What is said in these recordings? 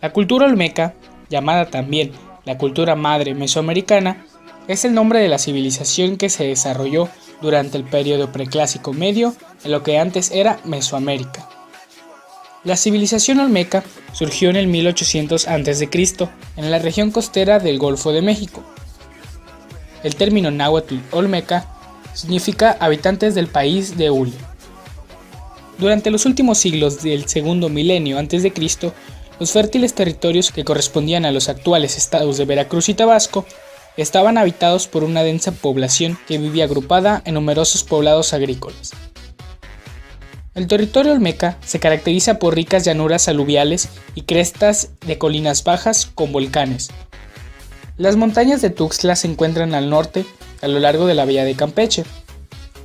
La cultura olmeca, llamada también la cultura madre mesoamericana, es el nombre de la civilización que se desarrolló durante el periodo preclásico medio en lo que antes era Mesoamérica. La civilización olmeca surgió en el 1800 a.C. en la región costera del Golfo de México. El término náhuatl olmeca significa habitantes del país de Hule. Durante los últimos siglos del segundo milenio a.C., los fértiles territorios que correspondían a los actuales estados de Veracruz y Tabasco estaban habitados por una densa población que vivía agrupada en numerosos poblados agrícolas. El territorio olmeca se caracteriza por ricas llanuras aluviales y crestas de colinas bajas con volcanes. Las montañas de Tuxtla se encuentran al norte, a lo largo de la bahía de Campeche,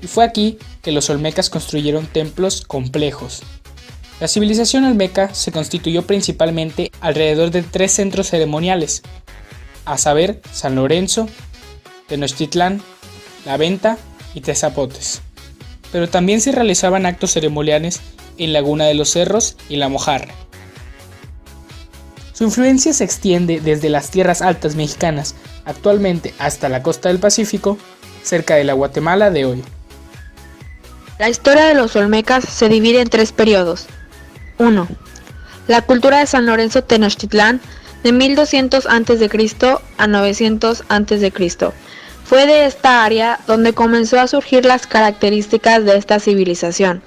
y fue aquí que los olmecas construyeron templos complejos. La civilización olmeca se constituyó principalmente alrededor de 3 centros ceremoniales, a saber, San Lorenzo, Tenochtitlán, La Venta y Tezapotes. Pero también se realizaban actos ceremoniales en Laguna de los Cerros y La Mojarra. Su influencia se extiende desde las tierras altas mexicanas actualmente hasta la costa del Pacífico, cerca de la Guatemala de hoy. La historia de los olmecas se divide en 3 periodos. 1. La cultura de San Lorenzo Tenochtitlán de 1200 a.C. a 900 a.C. Fue de esta área donde comenzó a surgir las características de esta civilización,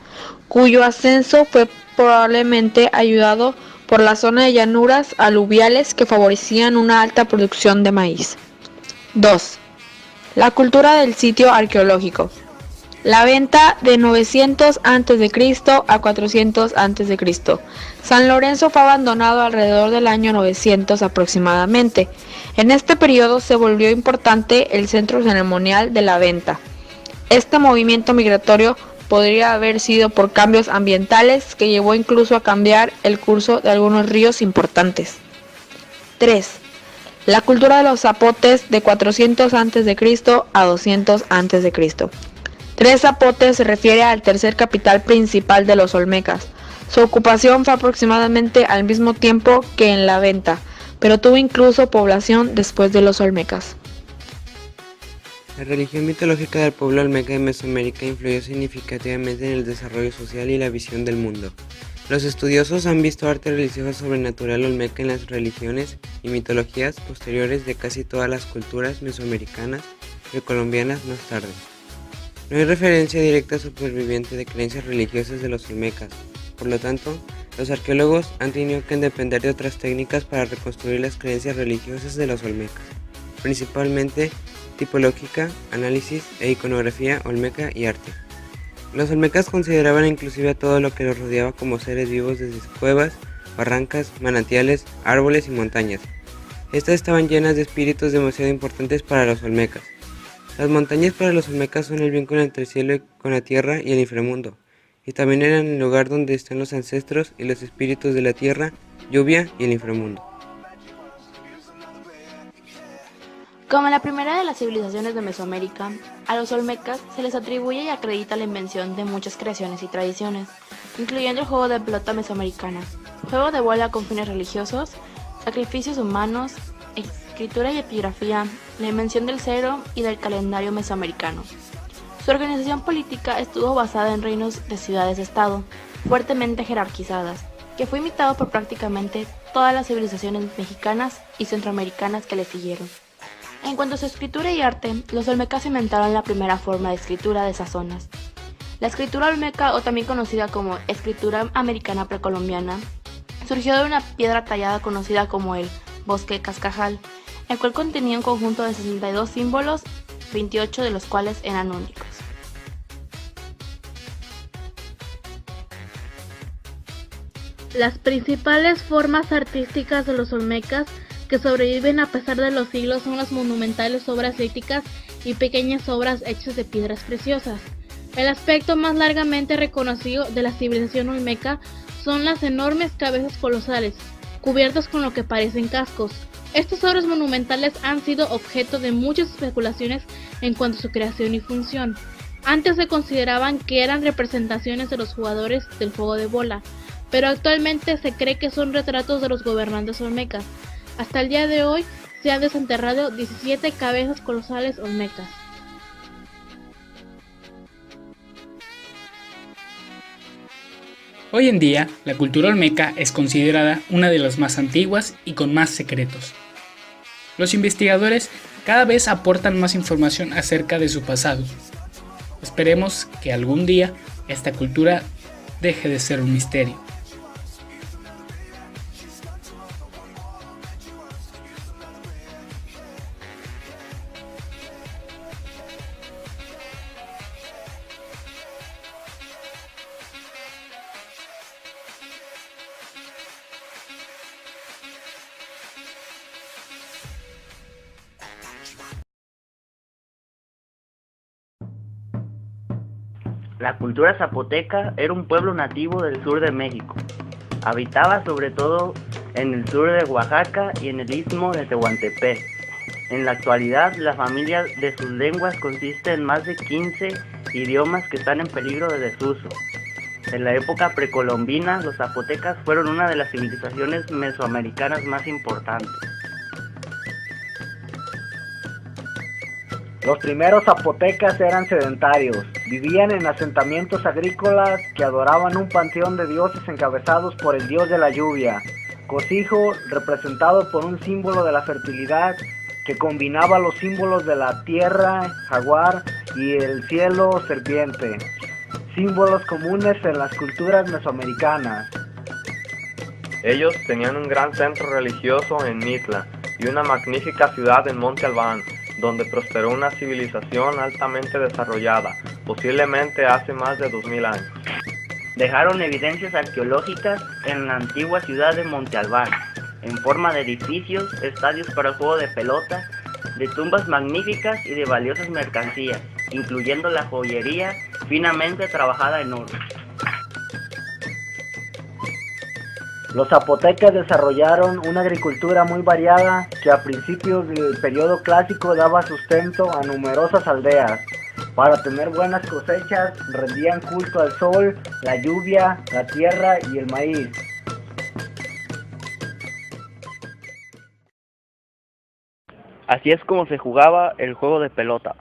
cuyo ascenso fue probablemente ayudado por la zona de llanuras aluviales que favorecían una alta producción de maíz. 2. La cultura del sitio arqueológico. La Venta de 900 a.C. a 400 a.C. San Lorenzo fue abandonado alrededor del año 900 aproximadamente. En este periodo se volvió importante el centro ceremonial de La Venta. Este movimiento migratorio podría haber sido por cambios ambientales que llevó incluso a cambiar el curso de algunos ríos importantes. 3. La cultura de los zapotes de 400 a.C. a 200 a.C. 3 zapotes se refiere al tercer capital principal de los olmecas. Su ocupación fue aproximadamente al mismo tiempo que en La Venta, pero tuvo incluso población después de los olmecas. La religión mitológica del pueblo olmeca de Mesoamérica influyó significativamente en el desarrollo social y la visión del mundo. Los estudiosos han visto arte religiosa sobrenatural olmeca en las religiones y mitologías posteriores de casi todas las culturas mesoamericanas y colombianas más tarde. No hay referencia directa superviviente de creencias religiosas de los olmecas, por lo tanto, los arqueólogos han tenido que depender de otras técnicas para reconstruir las creencias religiosas de los olmecas, principalmente tipológica, análisis e iconografía olmeca y arte. Los olmecas consideraban inclusive a todo lo que los rodeaba como seres vivos desde cuevas, barrancas, manantiales, árboles y montañas. Estas estaban llenas de espíritus demasiado importantes para los olmecas. Las montañas para los olmecas son el vínculo entre el cielo con la tierra y el inframundo, y también eran el lugar donde están los ancestros y los espíritus de la tierra, lluvia y el inframundo. Como la primera de las civilizaciones de Mesoamérica, a los olmecas se les atribuye y acredita la invención de muchas creaciones y tradiciones, incluyendo el juego de pelota mesoamericana, juego de bola con fines religiosos, sacrificios humanos, escritura y epigrafía, la invención del cero y del calendario mesoamericano. Su organización política estuvo basada en reinos de ciudades-estado, fuertemente jerarquizadas, que fue imitado por prácticamente todas las civilizaciones mexicanas y centroamericanas que le siguieron. En cuanto a su escritura y arte, los olmecas inventaron la primera forma de escritura de esas zonas. La escritura olmeca, o también conocida como escritura americana precolombiana, surgió de una piedra tallada conocida como el bosque cascajal, el cual contenía un conjunto de 62 símbolos, 28 de los cuales eran únicos. Las principales formas artísticas de los olmecas que sobreviven a pesar de los siglos son las monumentales obras líticas y pequeñas obras hechas de piedras preciosas. El aspecto más largamente reconocido de la civilización olmeca son las enormes cabezas colosales, cubiertas con lo que parecen cascos. Estas obras monumentales han sido objeto de muchas especulaciones en cuanto a su creación y función. Antes se consideraban que eran representaciones de los jugadores del juego de bola, pero actualmente se cree que son retratos de los gobernantes olmecas. Hasta el día de hoy se han desenterrado 17 cabezas colosales olmecas. Hoy en día, la cultura olmeca es considerada una de las más antiguas y con más secretos. Los investigadores cada vez aportan más información acerca de su pasado. Esperemos que algún día esta cultura deje de ser un misterio. La cultura zapoteca era un pueblo nativo del sur de México. Habitaba sobre todo en el sur de Oaxaca y en el istmo de Tehuantepec. En la actualidad, la familia de sus lenguas consiste en más de 15 idiomas que están en peligro de desuso. En la época precolombina, los zapotecas fueron una de las civilizaciones mesoamericanas más importantes. Los primeros zapotecas eran sedentarios, vivían en asentamientos agrícolas que adoraban un panteón de dioses encabezados por el dios de la lluvia, Cosijo, representado por un símbolo de la fertilidad que combinaba los símbolos de la tierra, jaguar, y el cielo, serpiente, símbolos comunes en las culturas mesoamericanas. Ellos tenían un gran centro religioso en Mitla y una magnífica ciudad en Monte Albán, donde prosperó una civilización altamente desarrollada, posiblemente hace más de 2000 años. Dejaron evidencias arqueológicas en la antigua ciudad de Monte Albán, en forma de edificios, estadios para juego de pelota, de tumbas magníficas y de valiosas mercancías, incluyendo la joyería finamente trabajada en oro. Los zapotecas desarrollaron una agricultura muy variada que a principios del periodo clásico daba sustento a numerosas aldeas. Para tener buenas cosechas rendían culto al sol, la lluvia, la tierra y el maíz. Así es como se jugaba el juego de pelota.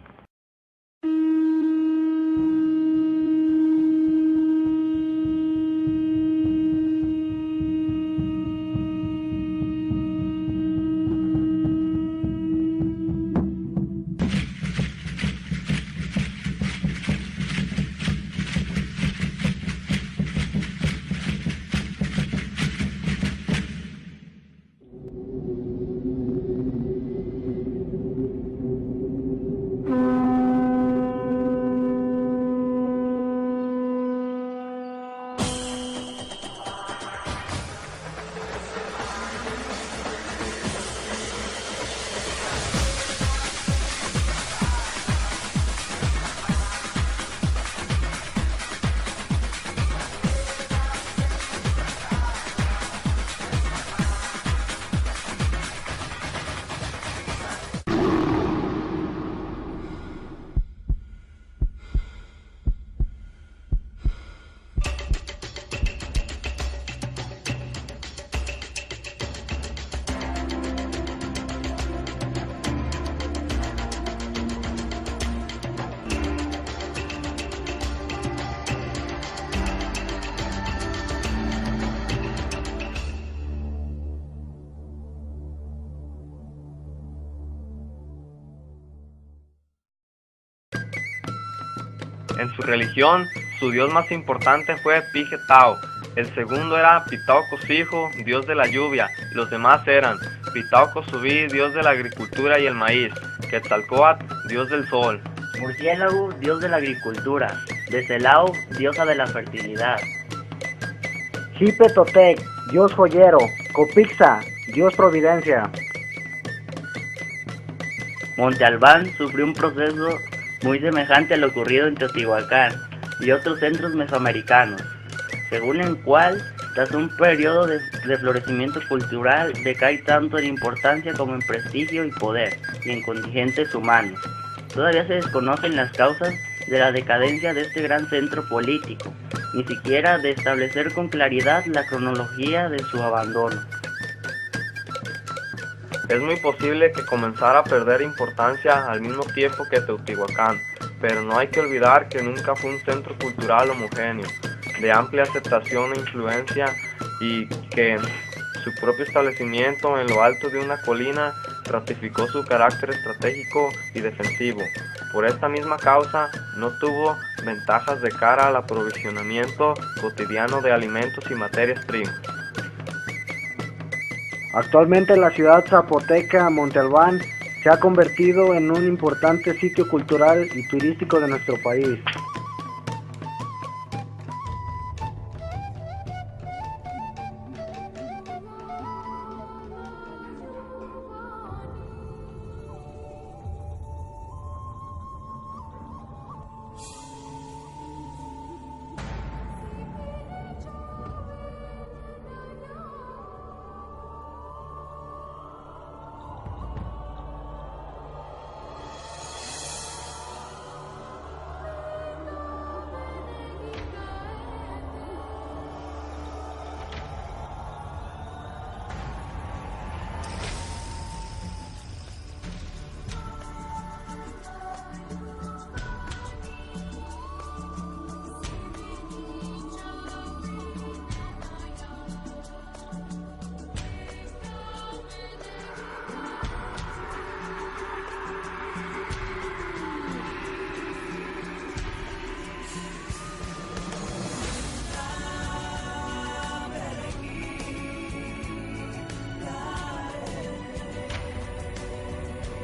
En su religión, su dios más importante fue Pijetao. El segundo era Pitao Cosijo, dios de la lluvia, y los demás eran Pitao Cosubí, dios de la agricultura y el maíz, Quetzalcóatl, dios del sol, Murciélago, dios de la agricultura, Decelao, diosa de la fertilidad, Xipetotec, dios joyero, Copixa, dios providencia. Monte Albán sufrió un proceso muy semejante a lo ocurrido en Teotihuacán y otros centros mesoamericanos, según el cual, tras un periodo de florecimiento cultural, decae tanto en importancia como en prestigio y poder, y en contingentes humanos. Todavía se desconocen las causas de la decadencia de este gran centro político, ni siquiera de establecer con claridad la cronología de su abandono. Es muy posible que comenzara a perder importancia al mismo tiempo que Teotihuacán, pero no hay que olvidar que nunca fue un centro cultural homogéneo, de amplia aceptación e influencia, y que su propio establecimiento en lo alto de una colina ratificó su carácter estratégico y defensivo. Por esta misma causa, no tuvo ventajas de cara al aprovisionamiento cotidiano de alimentos y materias primas. Actualmente la ciudad zapoteca Monte Albán se ha convertido en un importante sitio cultural y turístico de nuestro país.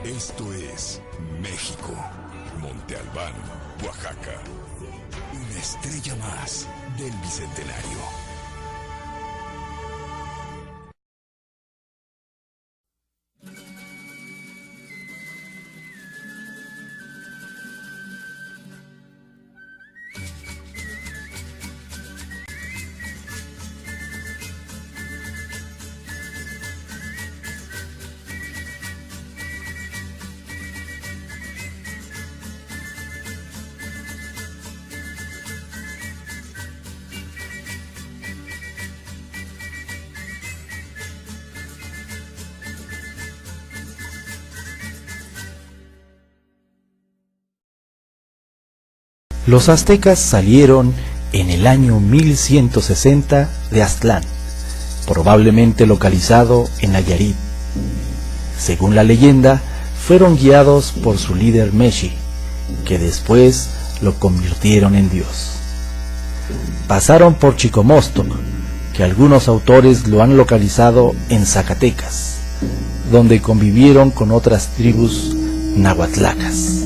Esto es México, Monte Albán, Oaxaca. Una estrella más del Bicentenario. Los aztecas salieron en el año 1160 de Aztlán, probablemente localizado en Nayarit. Según la leyenda, fueron guiados por su líder Meshi, que después lo convirtieron en dios. Pasaron por Chicomostoc, que algunos autores lo han localizado en Zacatecas, donde convivieron con otras tribus nahuatlacas.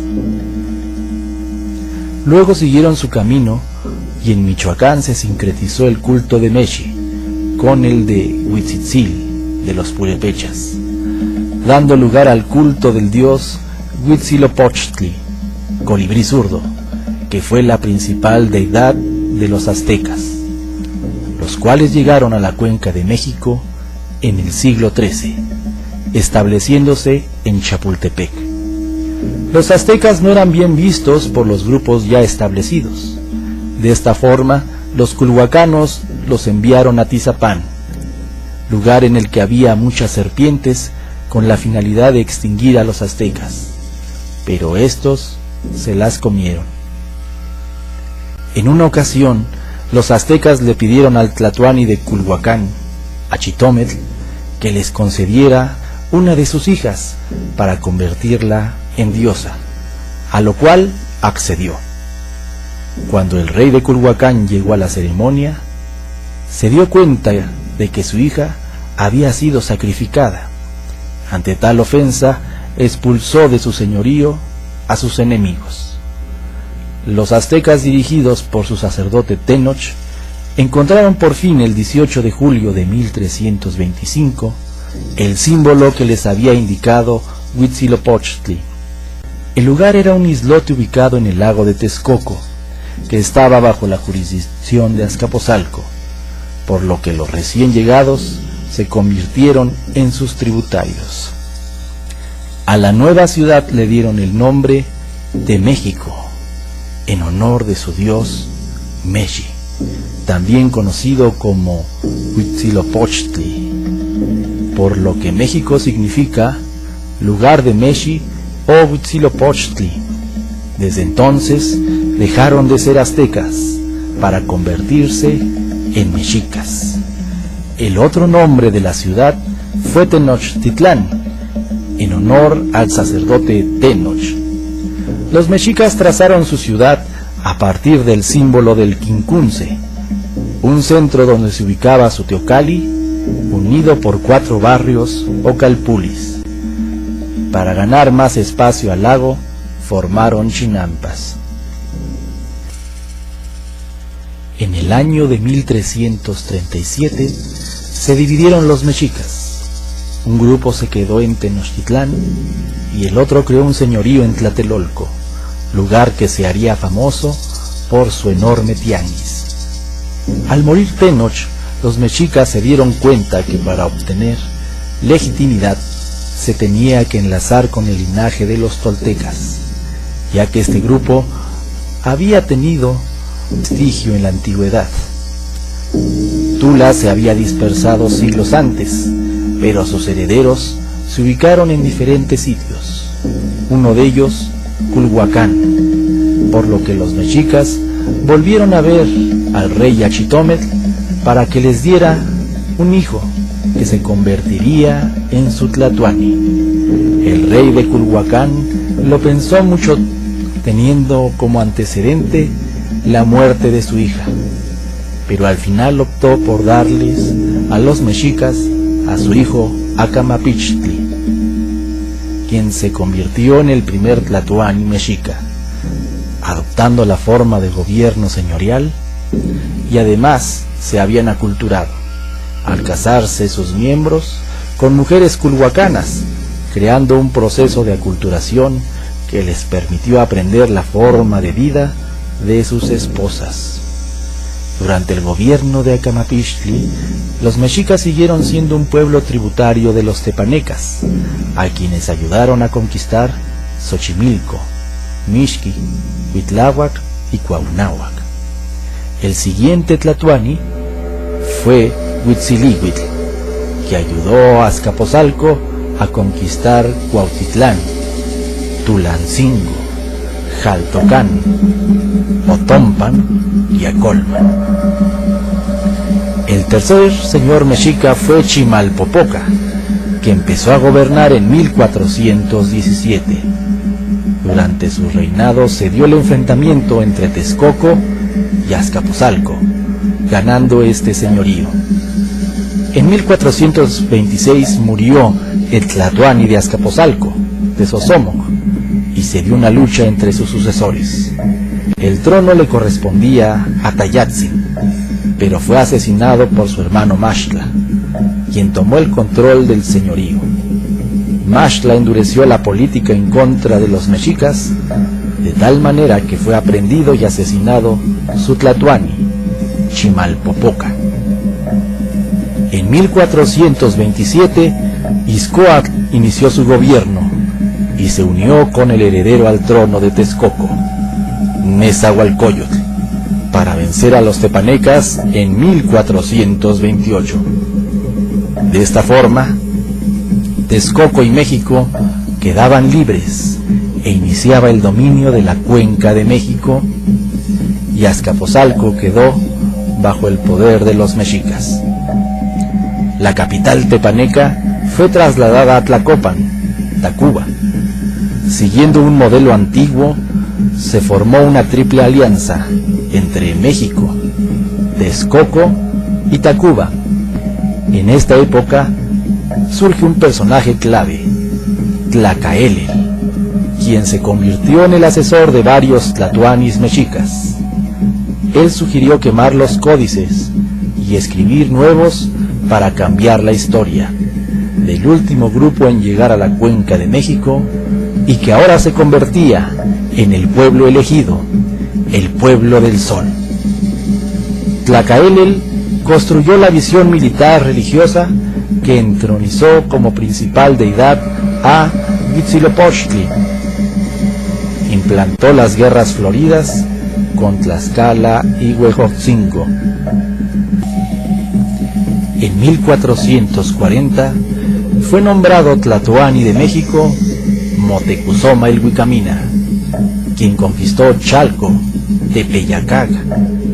Luego siguieron su camino y en Michoacán se sincretizó el culto de Meshi con el de Huitzitzil de los purépechas, dando lugar al culto del dios Huitzilopochtli, colibrí zurdo, que fue la principal deidad de los aztecas, los cuales llegaron a la cuenca de México en el siglo XIII, estableciéndose en Chapultepec. Los aztecas no eran bien vistos por los grupos ya establecidos. De esta forma, los culhuacanos los enviaron a Tizapán, lugar en el que había muchas serpientes con la finalidad de extinguir a los aztecas, pero estos se las comieron. En una ocasión, los aztecas le pidieron al tlatoani de Culhuacán, a Chitómetl, que les concediera una de sus hijas para convertirla en diosa, a lo cual accedió. Cuando el rey de Culhuacán llegó a la ceremonia, se dio cuenta de que su hija había sido sacrificada. Ante tal ofensa, expulsó de su señorío a sus enemigos. Los aztecas, dirigidos por su sacerdote Tenoch, encontraron por fin el 18 de julio de 1325 el símbolo que les había indicado Huitzilopochtli. El lugar era un islote ubicado en el lago de Texcoco, que estaba bajo la jurisdicción de Azcapotzalco, por lo que los recién llegados se convirtieron en sus tributarios. A la nueva ciudad le dieron el nombre de México, en honor de su dios Meshi, también conocido como Huitzilopochtli, por lo que México significa lugar de Meshi o Huitzilopochtli. Desde entonces dejaron de ser aztecas para convertirse en mexicas. El otro nombre de la ciudad fue Tenochtitlán, en honor al sacerdote Tenoch. Los mexicas trazaron su ciudad a partir del símbolo del quincunce, un centro donde se ubicaba su teocalli, unido por 4 barrios o calpulis. Para ganar más espacio al lago, formaron chinampas. En el año de 1337 se dividieron los mexicas. Un grupo se quedó en Tenochtitlán y el otro creó un señorío en Tlatelolco, lugar que se haría famoso por su enorme tianguis. Al morir Tenoch, los mexicas se dieron cuenta que para obtener legitimidad se tenía que enlazar con el linaje de los toltecas, ya que este grupo había tenido prestigio en la antigüedad. Tula se había dispersado siglos antes, pero sus herederos se ubicaron en diferentes sitios, uno de ellos Culhuacán, por lo que los mexicas volvieron a ver al rey Achitometl para que les diera un hijo que se convertiría en su tlatoani. El rey de Culhuacán lo pensó mucho, teniendo como antecedente la muerte de su hija, pero al final optó por darles a los mexicas a su hijo Acamapichtli, quien se convirtió en el primer tlatoani mexica, adoptando la forma de gobierno señorial, y además se habían aculturado, al casarse sus miembros con mujeres culhuacanas, creando un proceso de aculturación que les permitió aprender la forma de vida de sus esposas. Durante el gobierno de Acamapichtli, los mexicas siguieron siendo un pueblo tributario de los tepanecas, a quienes ayudaron a conquistar Xochimilco, Mixqui, Huitláhuac y Cuauhnáhuac. El siguiente tlatoani fue Huitzilihuitl, que ayudó a Azcapotzalco a conquistar Cuautitlán, Tulancingo, Jaltocán, Otompan y Acolman. El tercer señor mexica fue Chimalpopoca, que empezó a gobernar en 1417. Durante su reinado se dio el enfrentamiento entre Texcoco y Azcapotzalco, ganando este señorío. En 1426 murió el tlatoani de Azcapotzalco, Tezosomoc, y se dio una lucha entre sus sucesores. El trono le correspondía a Tayatzin, pero fue asesinado por su hermano Maxtla, quien tomó el control del señorío. Maxtla endureció la política en contra de los mexicas, de tal manera que fue aprendido y asesinado su tlatoani, Chimalpopoca. En 1427, Ixcoatl inició su gobierno y se unió con el heredero al trono de Texcoco, Nezahualcóyotl, para vencer a los tepanecas en 1428. De esta forma, Texcoco y México quedaban libres e iniciaba el dominio de la Cuenca de México, y Azcapotzalco quedó bajo el poder de los mexicas. La capital tepaneca fue trasladada a Tlacopan, Tacuba. Siguiendo un modelo antiguo, se formó una triple alianza entre México, Texcoco y Tacuba. En esta época surge un personaje clave, Tlacaelel, quien se convirtió en el asesor de varios tlatoanis mexicas. Él sugirió quemar los códices y escribir nuevos para cambiar la historia del último grupo en llegar a la Cuenca de México, y que ahora se convertía en el pueblo elegido, el pueblo del sol. Tlacaelel construyó la visión militar religiosa que entronizó como principal deidad a Huitzilopochtli. Implantó las guerras floridas con Tlaxcala y Huejotzingo. En 1440 fue nombrado Tlatoani de México Motecuzoma el Huicamina, quien conquistó Chalco, Tepeyacac,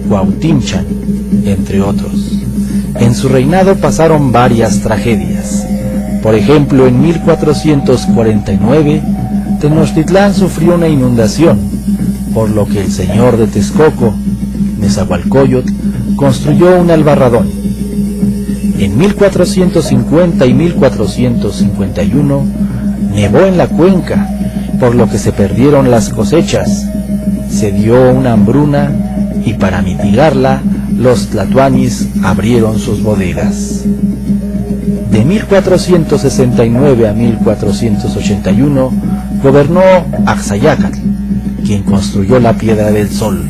Cuautinchan, entre otros. En su reinado pasaron varias tragedias. Por ejemplo, en 1449, Tenochtitlán sufrió una inundación, por lo que el señor de Texcoco, Nezahualcóyotl, construyó un albarradón. En 1450 y 1451 nevó en la cuenca, por lo que se perdieron las cosechas. Se dio una hambruna y para mitigarla, los tlatoanis abrieron sus bodegas. De 1469 a 1481 gobernó Axayácatl, quien construyó la Piedra del Sol.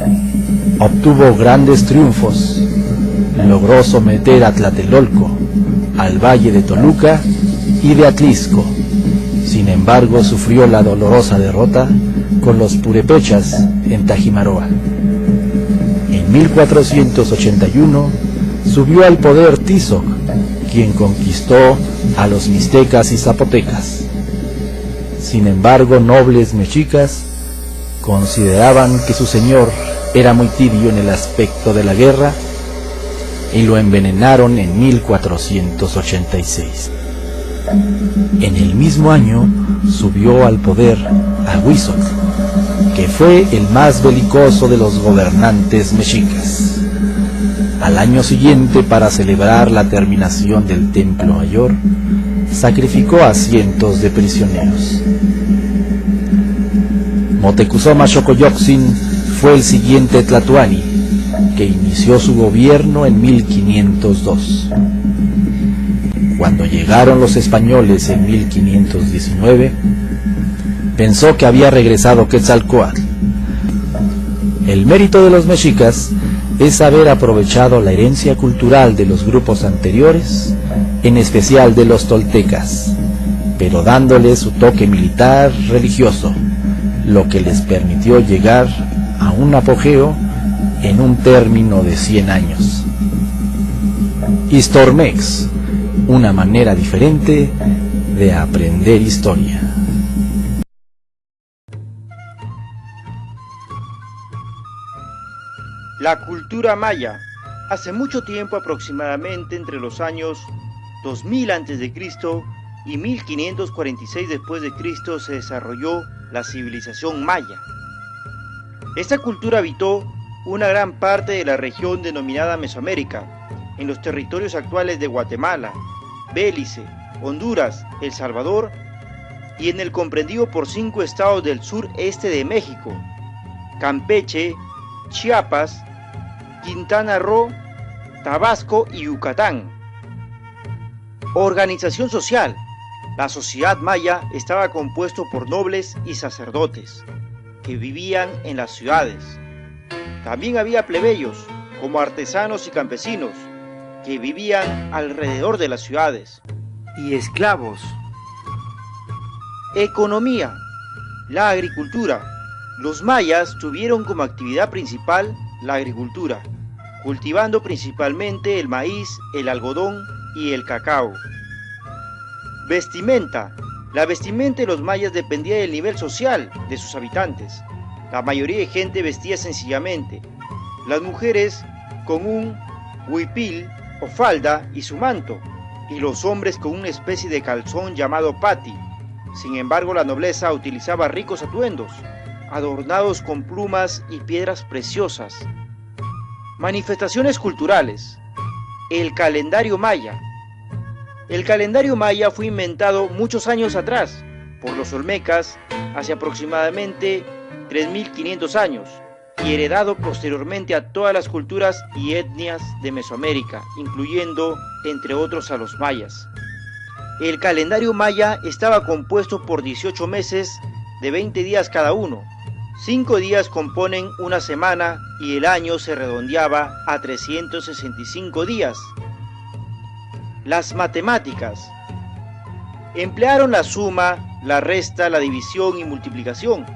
Obtuvo grandes triunfos. Logró someter a Tlatelolco, al valle de Toluca y de Atlisco. Sin embargo, sufrió la dolorosa derrota con los purépechas en Tajimaroa. En 1481 subió al poder Tizoc, quien conquistó a los mixtecas y zapotecas. Sin embargo, nobles mexicas consideraban que su señor era muy tibio en el aspecto de la guerra y lo envenenaron en 1486. En el mismo año subió al poder Ahuizotl, que fue el más belicoso de los gobernantes mexicas. Al año siguiente, para celebrar la terminación del Templo Mayor, sacrificó a cientos de prisioneros. Motecuzoma Xocoyotzin fue el siguiente tlatoani, que inició su gobierno en 1502. Cuando llegaron los españoles en 1519, pensó que había regresado Quetzalcóatl. El mérito de los mexicas es haber aprovechado la herencia cultural de los grupos anteriores, en especial de los toltecas, pero dándole su toque militar religioso, lo que les permitió llegar a un apogeo en un término de 100 años. Histormex, una manera diferente de aprender historia. La cultura maya. Hace mucho tiempo, aproximadamente entre los años 2000 a.C. y 1546 después de Cristo, se desarrolló la civilización maya. Esta cultura habitó una gran parte de la región denominada Mesoamérica, en los territorios actuales de Guatemala, Belice, Honduras, El Salvador y en el comprendido por 5 estados del sureste de México: Campeche, Chiapas, Quintana Roo, Tabasco y Yucatán. Organización social. La sociedad maya estaba compuesto por nobles y sacerdotes que vivían en las ciudades. También había plebeyos, como artesanos y campesinos, que vivían alrededor de las ciudades. Y esclavos. Economía. La agricultura. Los mayas tuvieron como actividad principal la agricultura, cultivando principalmente el maíz, el algodón y el cacao. Vestimenta. La vestimenta de los mayas dependía del nivel social de sus habitantes. La mayoría de gente vestía sencillamente. Las mujeres con un huipil o falda y su manto, y los hombres con una especie de calzón llamado pati. Sin embargo, la nobleza utilizaba ricos atuendos, adornados con plumas y piedras preciosas. Manifestaciones culturales. El calendario maya. El calendario maya fue inventado muchos años atrás por los olmecas, hace aproximadamente 3500 años, y heredado posteriormente a todas las culturas y etnias de Mesoamérica, incluyendo, entre otros, a los mayas. El calendario maya estaba compuesto por 18 meses de 20 días cada uno. 5 días componen una semana y el año se redondeaba a 365 días. Las matemáticas. Emplearon la suma, la resta, la división y multiplicación,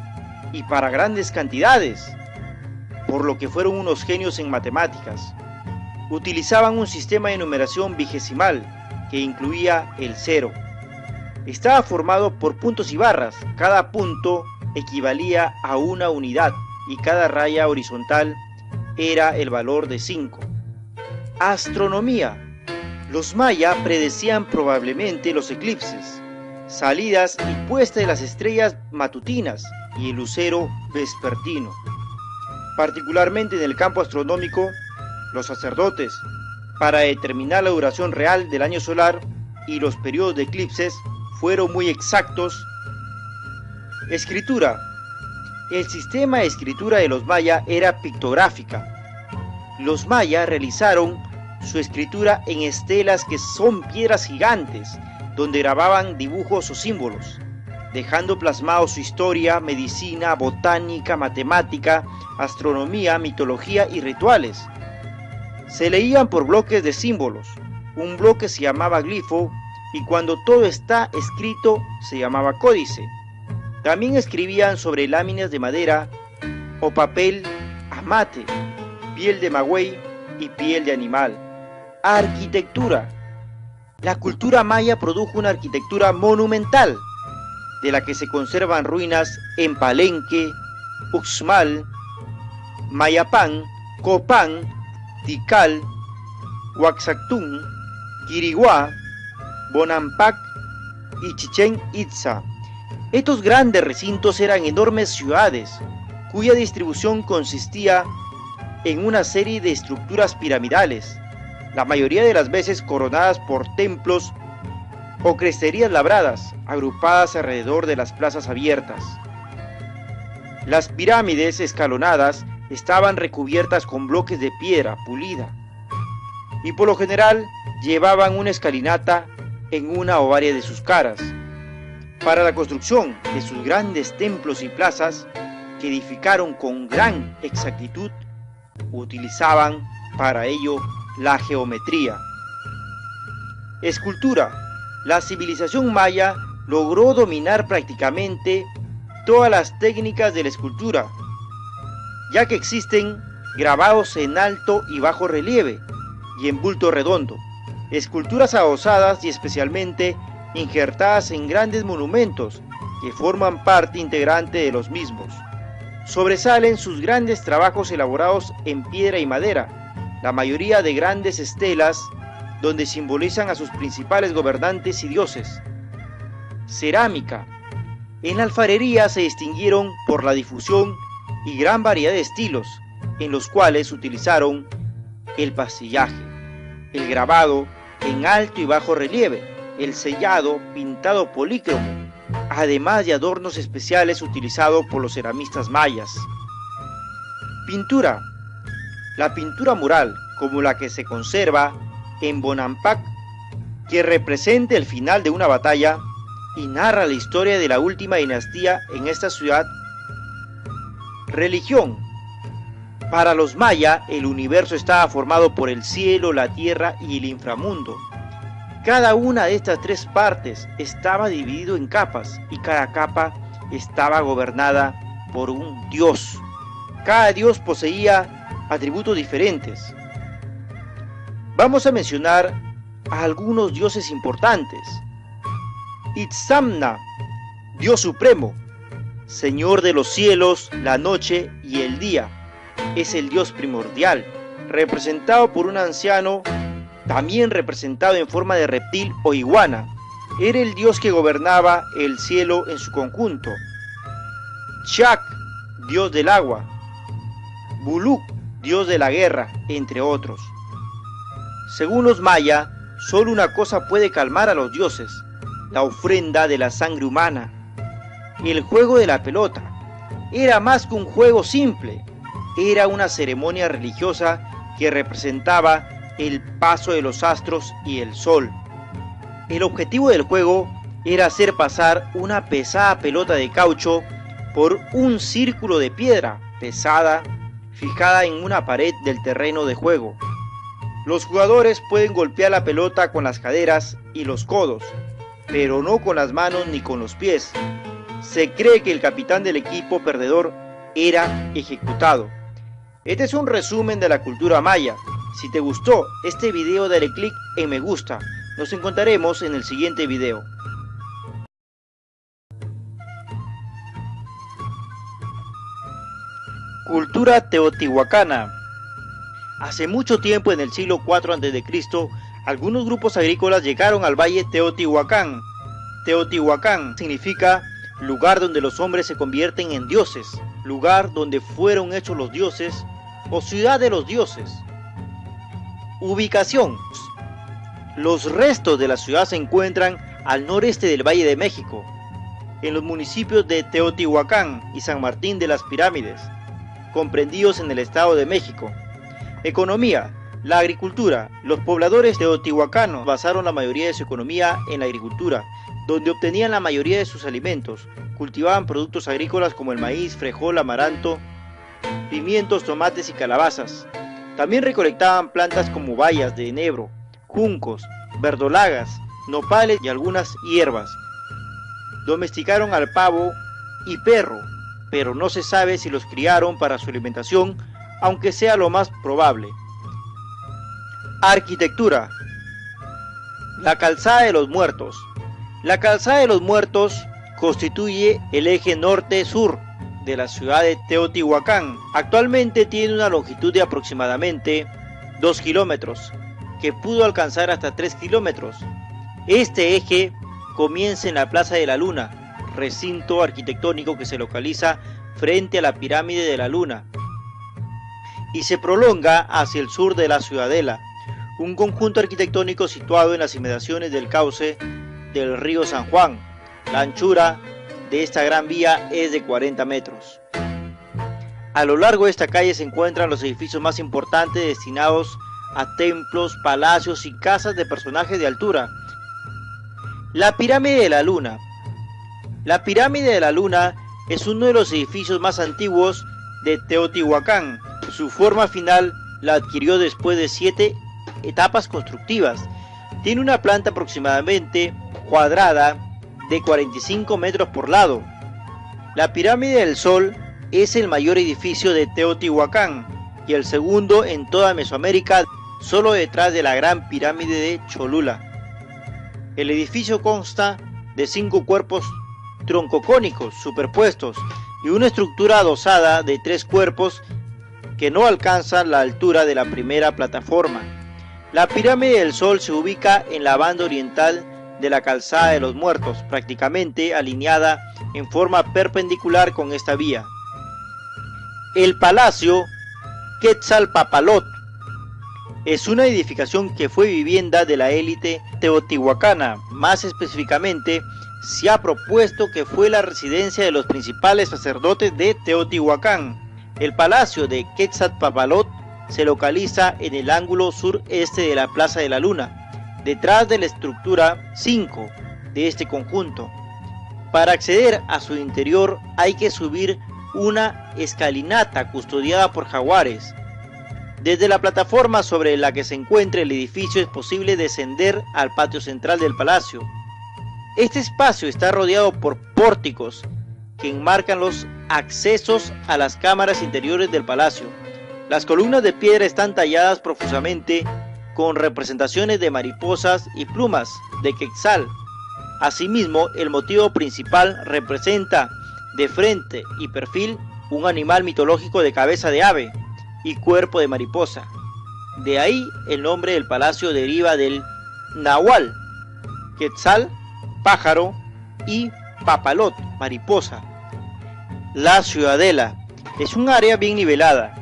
y para grandes cantidades. por lo que fueron unos genios en matemáticas. Utilizaban un sistema de numeración vigesimal que incluía el 0. Estaba formado por puntos y barras. Cada punto equivalía a una unidad y cada raya horizontal era el valor de 5. Astronomía. Los mayas predecían probablemente los eclipses, salidas y puestas de las estrellas matutinas y el lucero vespertino. Particularmente en el campo astronómico, los sacerdotes, para determinar la duración real del año solar y los periodos de eclipses, fueron muy exactos. Escritura. El sistema de escritura de los mayas era pictográfica. Los mayas realizaron su escritura en estelas, que son piedras gigantes, donde grababan dibujos o símbolos, dejando plasmado su historia, medicina, botánica, matemática, astronomía, mitología y rituales. Se leían por bloques de símbolos. Un bloque se llamaba glifo y cuando todo está escrito se llamaba códice. También escribían sobre láminas de madera o papel amate, piel de maguey y piel de animal. Arquitectura. La cultura maya produjo una arquitectura monumental, de la que se conservan ruinas en Palenque, Uxmal, Mayapán, Copán, Tikal, Huaxactún, Quiriguá, Bonampak y Chichén Itzá. Estos grandes recintos eran enormes ciudades, cuya distribución consistía en una serie de estructuras piramidales, la mayoría de las veces coronadas por templos o cresterías labradas, agrupadas alrededor de las plazas abiertas. Las pirámides escalonadas estaban recubiertas con bloques de piedra pulida y por lo general llevaban una escalinata en una o varias de sus caras. Para la construcción de sus grandes templos y plazas, que edificaron con gran exactitud, utilizaban para ello la geometría. Escultura. La civilización maya logró dominar prácticamente todas las técnicas de la escultura, ya que existen grabados en alto y bajo relieve y en bulto redondo, esculturas adosadas y especialmente injertadas en grandes monumentos que forman parte integrante de los mismos. Sobresalen sus grandes trabajos elaborados en piedra y madera, la mayoría de grandes estelas donde simbolizan a sus principales gobernantes y dioses. Cerámica. En la alfarería se distinguieron por la difusión y gran variedad de estilos, en los cuales utilizaron el pastillaje, el grabado en alto y bajo relieve, el sellado pintado polícromo, además de adornos especiales utilizados por los ceramistas mayas. Pintura. La pintura mural, como la que se conserva en Bonampak, que representa el final de una batalla y narra la historia de la última dinastía en esta ciudad. Religión. Para los mayas, el universo estaba formado por el cielo, la tierra y el inframundo. Cada una de estas tres partes estaba dividido en capas y cada capa estaba gobernada por un dios. Cada dios poseía atributos diferentes. Vamos a mencionar a algunos dioses importantes. Itzamna, Dios supremo, Señor de los cielos, la noche y el día. Es el Dios primordial, representado por un anciano, también representado en forma de reptil o iguana. Era el Dios que gobernaba el cielo en su conjunto. Chak, Dios del agua. Buluk, Dios de la guerra, entre otros. Según los mayas, solo una cosa puede calmar a los dioses: la ofrenda de la sangre humana. El juego de la pelota era más que un juego simple, era una ceremonia religiosa que representaba el paso de los astros y el sol. El objetivo del juego era hacer pasar una pesada pelota de caucho por un círculo de piedra pesada fijada en una pared del terreno de juego. Los jugadores pueden golpear la pelota con las caderas y los codos, pero no con las manos ni con los pies. Se cree que el capitán del equipo perdedor era ejecutado. Este es un resumen de la cultura maya. Si te gustó este video, dale click en me gusta. Nos encontraremos en el siguiente video. Cultura teotihuacana. Hace mucho tiempo, en el siglo IV a.C., algunos grupos agrícolas llegaron al valle Teotihuacán. Teotihuacán significa lugar donde los hombres se convierten en dioses, lugar donde fueron hechos los dioses o ciudad de los dioses. Ubicación. Los restos de la ciudad se encuentran al noreste del Valle de México, en los municipios de Teotihuacán y San Martín de las Pirámides, comprendidos en el Estado de México. Economía. La agricultura. Los pobladores teotihuacanos basaron la mayoría de su economía en la agricultura, donde obtenían la mayoría de sus alimentos. Cultivaban productos agrícolas como el maíz, frijol, amaranto, pimientos, tomates y calabazas. También recolectaban plantas como bayas de enebro, juncos, verdolagas, nopales y algunas hierbas. Domesticaron al pavo y perro, pero no se sabe si los criaron para su alimentación, aunque sea lo más probable. Arquitectura. La calzada de los muertos. La calzada de los muertos constituye el eje norte-sur de la ciudad de Teotihuacán. Actualmente tiene una longitud de aproximadamente 2 kilómetros, que pudo alcanzar hasta 3 kilómetros. Este eje comienza en la Plaza de la Luna, recinto arquitectónico que se localiza frente a la Pirámide de la Luna, y se prolonga hacia el sur de la Ciudadela, un conjunto arquitectónico situado en las inmediaciones del cauce del río San Juan. La anchura de esta gran vía es de 40 metros. A lo largo de esta calle se encuentran los edificios más importantes destinados a templos, palacios y casas de personajes de altura. La Pirámide de la Luna. La Pirámide de la Luna es uno de los edificios más antiguos de Teotihuacán. Su forma final la adquirió después de 7 etapas constructivas. Tiene una planta aproximadamente cuadrada de 45 metros por lado. La Pirámide del Sol es el mayor edificio de Teotihuacán y el segundo en toda Mesoamérica, solo detrás de la Gran Pirámide de Cholula. El edificio consta de 5 cuerpos troncocónicos superpuestos y una estructura adosada de 3 cuerpos que no alcanzan la altura de la primera plataforma. La Pirámide del Sol se ubica en la banda oriental de la Calzada de los Muertos, prácticamente alineada en forma perpendicular con esta vía. El Palacio Quetzalpapalot es una edificación que fue vivienda de la élite teotihuacana. Más específicamente, se ha propuesto que fue la residencia de los principales sacerdotes de Teotihuacán. El Palacio de Quetzalpapalot se localiza en el ángulo sureste de la Plaza de la Luna, detrás de la estructura 5 de este conjunto. Para acceder a su interior hay que subir una escalinata custodiada por jaguares. Desde la plataforma sobre la que se encuentra el edificio es posible descender al patio central del palacio. Este espacio está rodeado por pórticos que enmarcan los accesos a las cámaras interiores del palacio. Las columnas de piedra están talladas profusamente con representaciones de mariposas y plumas de quetzal. Asimismo, el motivo principal representa de frente y perfil un animal mitológico de cabeza de ave y cuerpo de mariposa. De ahí el nombre del palacio deriva del nahual, quetzal, pájaro, y papalot, mariposa. La Ciudadela es un área bien nivelada,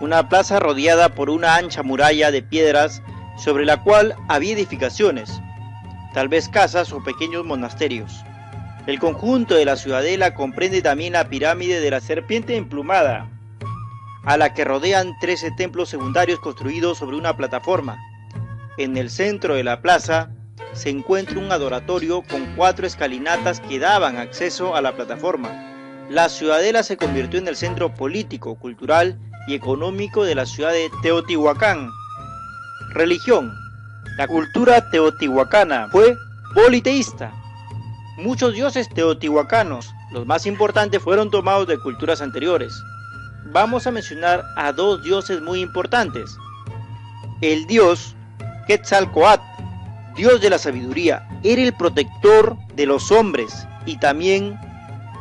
una plaza rodeada por una ancha muralla de piedras sobre la cual había edificaciones, tal vez casas o pequeños monasterios. El conjunto de la Ciudadela comprende también la pirámide de la serpiente emplumada, a la que rodean 13 templos secundarios construidos sobre una plataforma. En el centro de la plaza se encuentra un adoratorio con 4 escalinatas que daban acceso a la plataforma. La Ciudadela se convirtió en el centro político, cultural y económico de la ciudad de Teotihuacán. Religión. La cultura teotihuacana fue politeísta. Muchos dioses teotihuacanos, los más importantes, fueron tomados de culturas anteriores. vamos a mencionar a dos dioses muy importantes. El dios Quetzalcóatl, dios de la sabiduría, era el protector de los hombres y también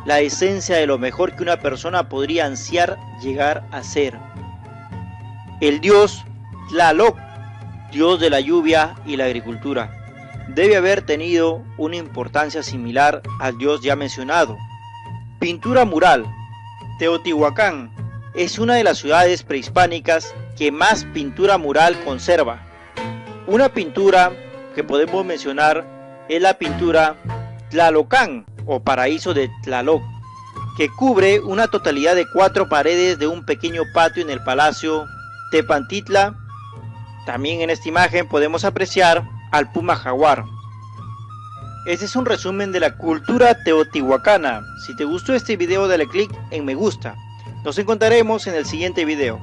la esencia de lo mejor que una persona podría ansiar llegar a ser. El dios Tlaloc, dios de la lluvia y la agricultura, debe haber tenido una importancia similar al dios ya mencionado. Pintura mural. Teotihuacán es una de las ciudades prehispánicas que más pintura mural conserva. Una pintura que podemos mencionar es la pintura Tlalocán o Paraíso de Tlaloc, que cubre una totalidad de 4 paredes de un pequeño patio en el Palacio Tepantitla. También en esta imagen podemos apreciar al puma jaguar. Este es un resumen de la cultura teotihuacana. Si te gustó este video, dale click en me gusta. Nos encontraremos en el siguiente video.